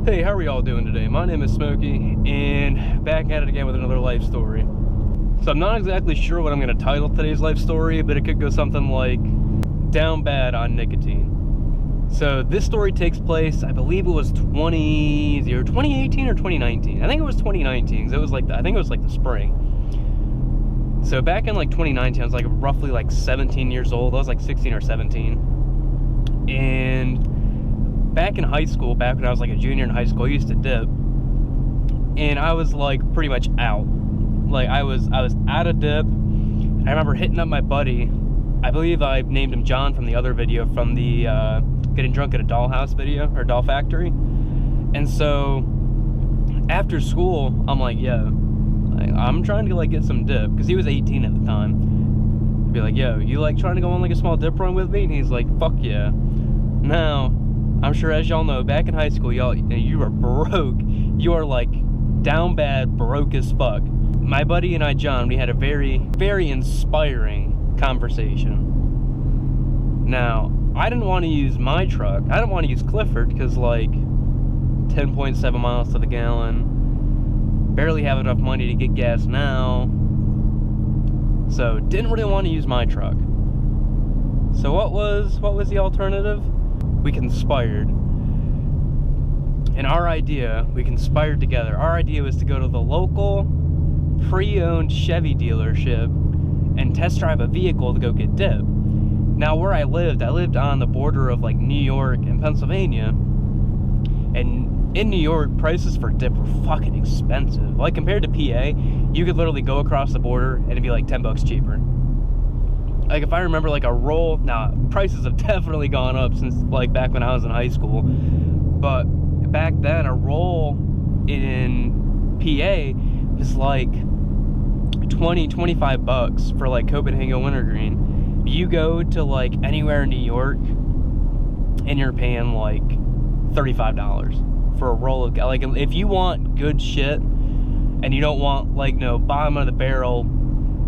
Hey, how are y'all doing today? My name is Smokey, and back at it again with another life story. So I'm not exactly sure what I'm going to title today's life story, but it could go something like Down Bad on Nicotine. So this story takes place, I believe it was 2018 or 2019. I think it was 2019, because it was like I think it was like the spring. So back in like 2019, I was like roughly like 17 years old. I was like 16 or 17. And back in high school, back when I was like a junior in high school, I used to dip, and I was like pretty much out. Like I was out of dip. I remember hitting up my buddy. I believe I named him John from the other video, from the getting drunk at a dollhouse video, or doll factory. And so after school, I'm like, yo, I'm trying to like get some dip, because he was 18 at the time. I'd be like, yo, you like trying to go on like a small dip run with me? And he's like, fuck yeah. Now, I'm sure, as y'all know, back in high school, you are broke. You are like down bad, broke as fuck. My buddy and I, John, we had a very, very inspiring conversation. Now, I didn't want to use my truck. I didn't want to use Clifford, because like 10.7 miles to the gallon. Barely have enough money to get gas now. So didn't really want to use my truck. So what was the alternative? We conspired. And we conspired together. Our idea was to go to the local pre-owned Chevy dealership and test drive a vehicle to go get dip. Now, where I lived on the border of like New York and Pennsylvania. And in New York, prices for dip were fucking expensive. Like compared to PA, you could literally go across the border and it'd be like 10 bucks cheaper. Like if I remember like a roll, now prices have definitely gone up since like back when I was in high school, but back then a roll in PA was like 20-25 bucks for like Copenhagen wintergreen. You go to like anywhere in New York and you're paying like $35 for a roll of, like, if you want good shit and you don't want like no bottom of the barrel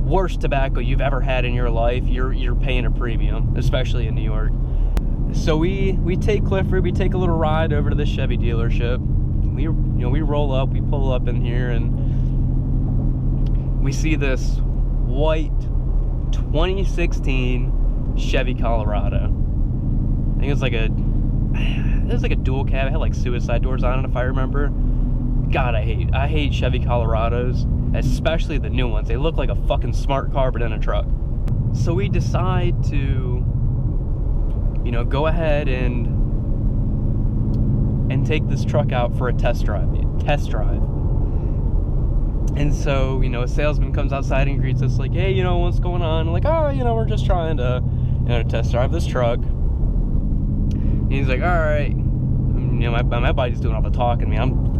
worst tobacco you've ever had in your life, you're paying a premium, especially in New York. So we take Clifford, we take a little ride over to the Chevy dealership. We roll up, we pull up in here, and we see this white 2016 Chevy Colorado. I think it was like a dual cab. It had like suicide doors on it, if I remember. God, I hate Chevy Colorados, especially the new ones. They look like a fucking smart car, but in a truck. So we decide to, go ahead and take this truck out for a test drive. And so, a salesman comes outside and greets us like, hey, what's going on? I'm like, oh, we're just trying to, test drive this truck. And he's like, all right. My buddy's doing all the talking to me. I'm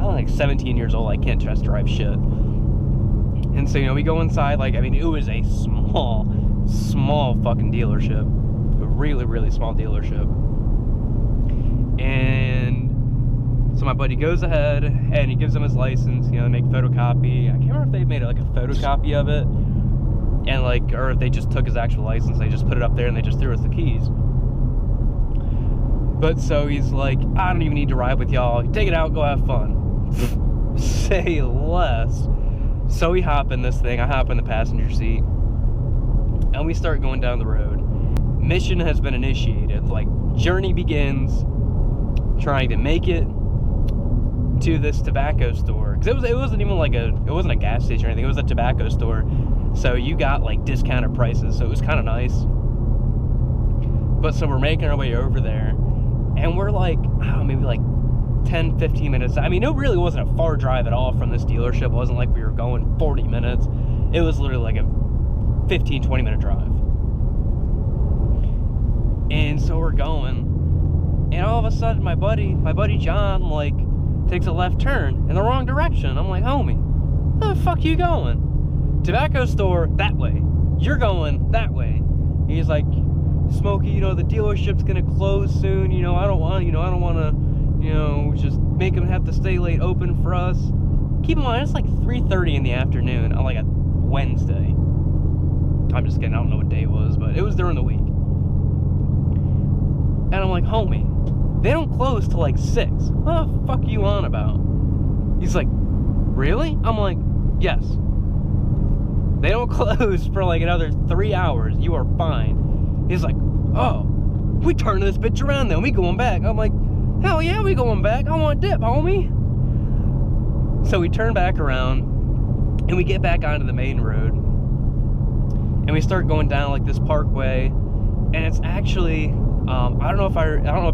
like 17 years old. I can't test drive shit. And so, we go inside. Like, it was a small fucking dealership. A really, really small dealership. And so my buddy goes ahead and he gives them his license. They make photocopy. I can't remember if they made like a photocopy of it, and like, or if they just took his actual license. They just put it up there and they just threw us the keys. But so he's like, I don't even need to ride with y'all. Take it out, go have fun. Say less. So we hop in this thing. I hop in the passenger seat. And we start going down the road. Mission has been initiated. Like, journey begins trying to make it to this tobacco store. Because it wasn't even like it wasn't a gas station or anything. It was a tobacco store. So you got like discounted prices. So it was kind of nice. But so we're making our way over there. And we're like, maybe like 10, 15 minutes. It really wasn't a far drive at all from this dealership. It wasn't like we were going 40 minutes. It was literally like a 15, 20 minute drive. And so we're going. And all of a sudden, my buddy John, like, takes a left turn in the wrong direction. I'm like, homie, where the fuck you going? Tobacco store, that way. You're going that way. He's like, Smokey, the dealership's gonna close soon. I don't want to, just make them have to stay late open for us. Keep in mind, it's like 3:30 in the afternoon on like a Wednesday. I'm just kidding. I don't know what day it was, but it was during the week. And I'm like, homie, they don't close till like 6. What the fuck are you on about? He's like, really? I'm like, yes. They don't close for like another 3 hours. You are fine. He's like, oh, we turn this bitch around then. We going back. I'm like, hell yeah, we going back. I want dip, homie. So we turn back around and we get back onto the main road. And we start going down like this parkway. And it's actually, I don't know if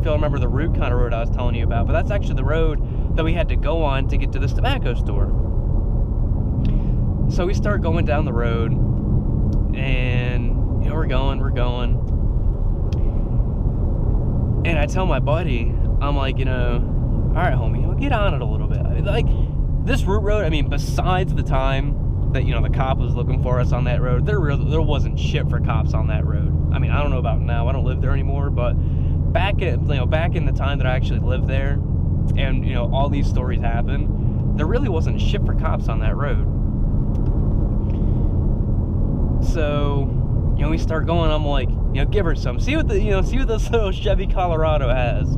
y'all remember the route kind of road I was telling you about, but that's actually the road that we had to go on to get to this tobacco store. So we start going down the road, and you know, we're going. And I tell my buddy, I'm like, you know, all right, homie, you know, get on it a little bit. Like, this route road, I mean, besides the time that, you know, the cop was looking for us on that road, there wasn't shit for cops on that road. I mean, I don't know about now, I don't live there anymore, but back in the time that I actually lived there, and, you know, all these stories happened, there really wasn't shit for cops on that road. So, you know, we start going, I'm like, you know, give her some, see what this little Chevy Colorado has.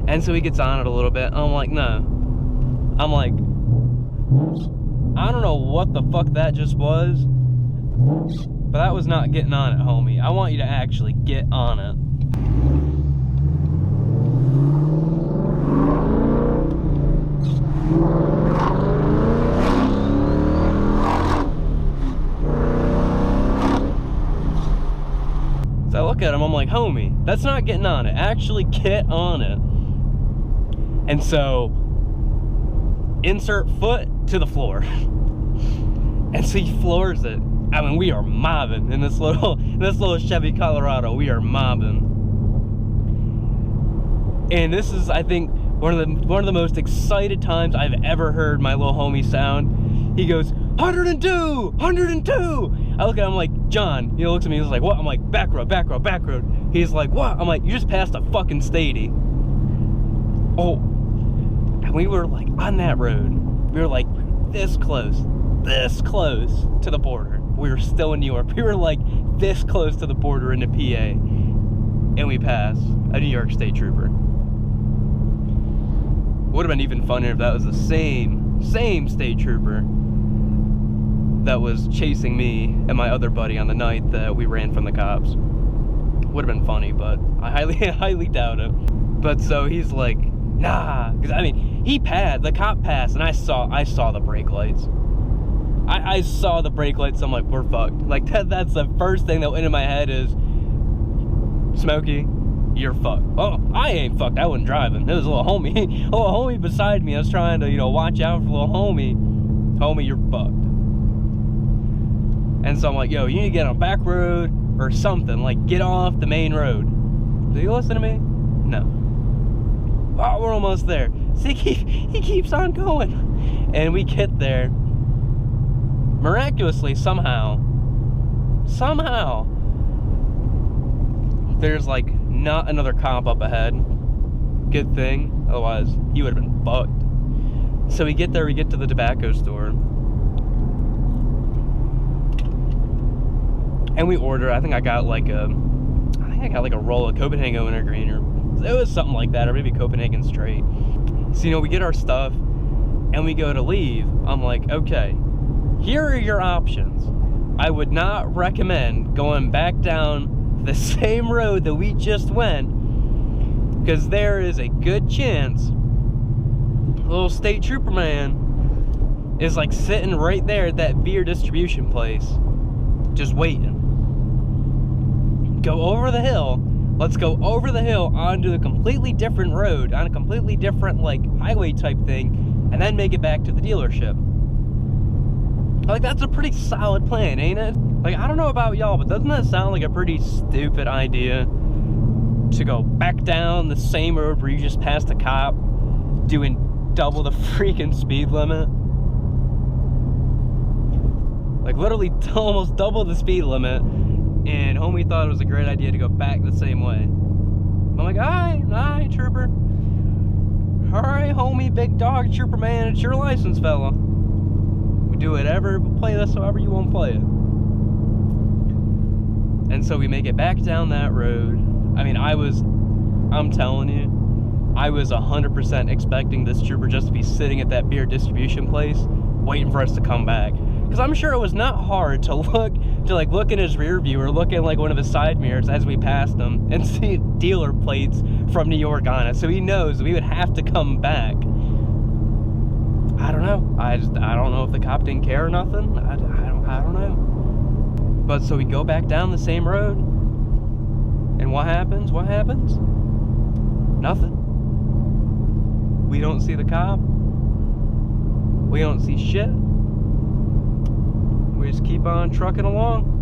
And so he gets on it a little bit, I'm like, no. I'm like, I don't know what the fuck that just was, but that was not getting on it, homie. I want you to actually get on it. So I look at him, I'm like, homie, that's not getting on it. Actually get on it. And so, insert foot to the floor. And so he floors it. I mean, we are mobbing in this little Chevy Colorado. We are mobbing. And this is, I think, one of the most excited times I've ever heard my little homie sound. He goes, 102, 102. I look at him like, John, he looks at me, he's like, what? I'm like, back road, back road, back road. He's like, what? I'm like, you just passed a fucking statey. Oh, and we were like on that road. We were like this close to the border. We were still in New York. We were like this close to the border into PA. And we passed a New York State Trooper. Would have been even funnier if that was the same state trooper that was chasing me and my other buddy on the night that we ran from the cops. Would have been funny, but I highly doubt it. But so he's like, nah, because I mean, the cop passed, and I saw the brake lights. I saw the brake lights, I'm like, we're fucked. Like, that's the first thing that went into my head is, Smokey, you're fucked. Oh, I ain't fucked, I wasn't driving. It was a little homie beside me. I was trying to, you know, watch out for little homie. Homie, you're fucked. And so I'm like, yo, you need to get on a back road or something, like get off the main road. Do you listen to me? No. Oh, we're almost there. See, he keeps on going. And we get there. Miraculously, somehow, there's like not another cop up ahead. Good thing, otherwise he would have been fucked. So we get there, we get to the tobacco store. And we order, I think I got like a roll of Copenhagen Wintergreen, or it was something like that, or maybe Copenhagen Straight. So, you know, we get our stuff and we go to leave. I'm like, okay, here are your options. I would not recommend going back down the same road that we just went, because there is a good chance little state trooper man is like sitting right there at that beer distribution place, just waiting. Go over the hill. Let's go over the hill onto a completely different road, on a completely different like highway type thing, and then make it back to the dealership. Like, that's a pretty solid plan, ain't it? Like, I don't know about y'all, but doesn't that sound like a pretty stupid idea? To go back down the same road where you just passed a cop doing double the freaking speed limit. Like, literally almost double the speed limit. And homie thought it was a great idea to go back the same way. I'm like, alright, trooper. Alright, homie, big dog, trooper man, it's your license, fella. We do whatever, play this however you want to play it. And so we make it back down that road. I mean, I was I'm telling you, I was 100% expecting this trooper just to be sitting at that beer distribution place waiting for us to come back. Because I'm sure it was not hard to look in his rear view or look in like one of his side mirrors as we passed him and see dealer plates from New York on it. So he knows we would have to come back. I don't know. I don't know if the cop didn't care or nothing. I don't know. But so we go back down the same road, and what happens? What happens? Nothing. We don't see the cop. We don't see shit. We just keep on trucking along.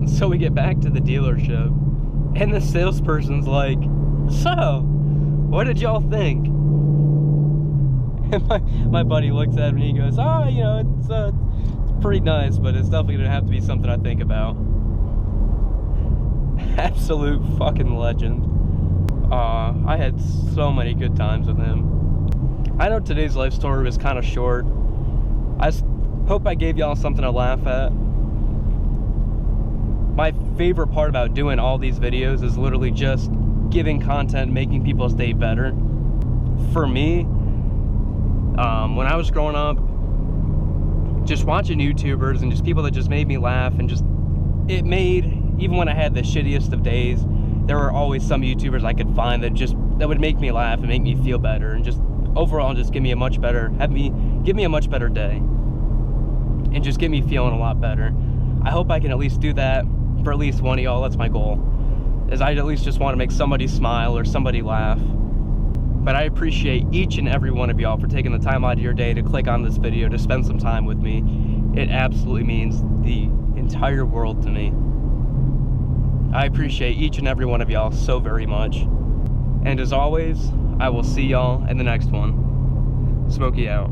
So we get back to the dealership, and the salesperson's like, "So, what did y'all think?" And my buddy looks at me and he goes, "Oh, you know, it's pretty nice, but it's definitely gonna have to be something I think about." Absolute fucking legend. I had so many good times with him. I know today's life story was kind of short. I hope I gave y'all something to laugh at. My favorite part about doing all these videos is literally just giving content, making people's day better. For me, when I was growing up, just watching YouTubers and just people that just made me laugh, and just, it made, even when I had the shittiest of days, there were always some YouTubers I could find that would make me laugh and make me feel better, and just overall just give me a much better, give me a much better day, and just get me feeling a lot better. I hope I can at least do that for at least one of y'all. That's my goal, is I at least just want to make somebody smile or somebody laugh. But I appreciate each and every one of y'all for taking the time out of your day to click on this video, to spend some time with me. It absolutely means the entire world to me. I appreciate each and every one of y'all so very much. And as always, I will see y'all in the next one. Smokey out.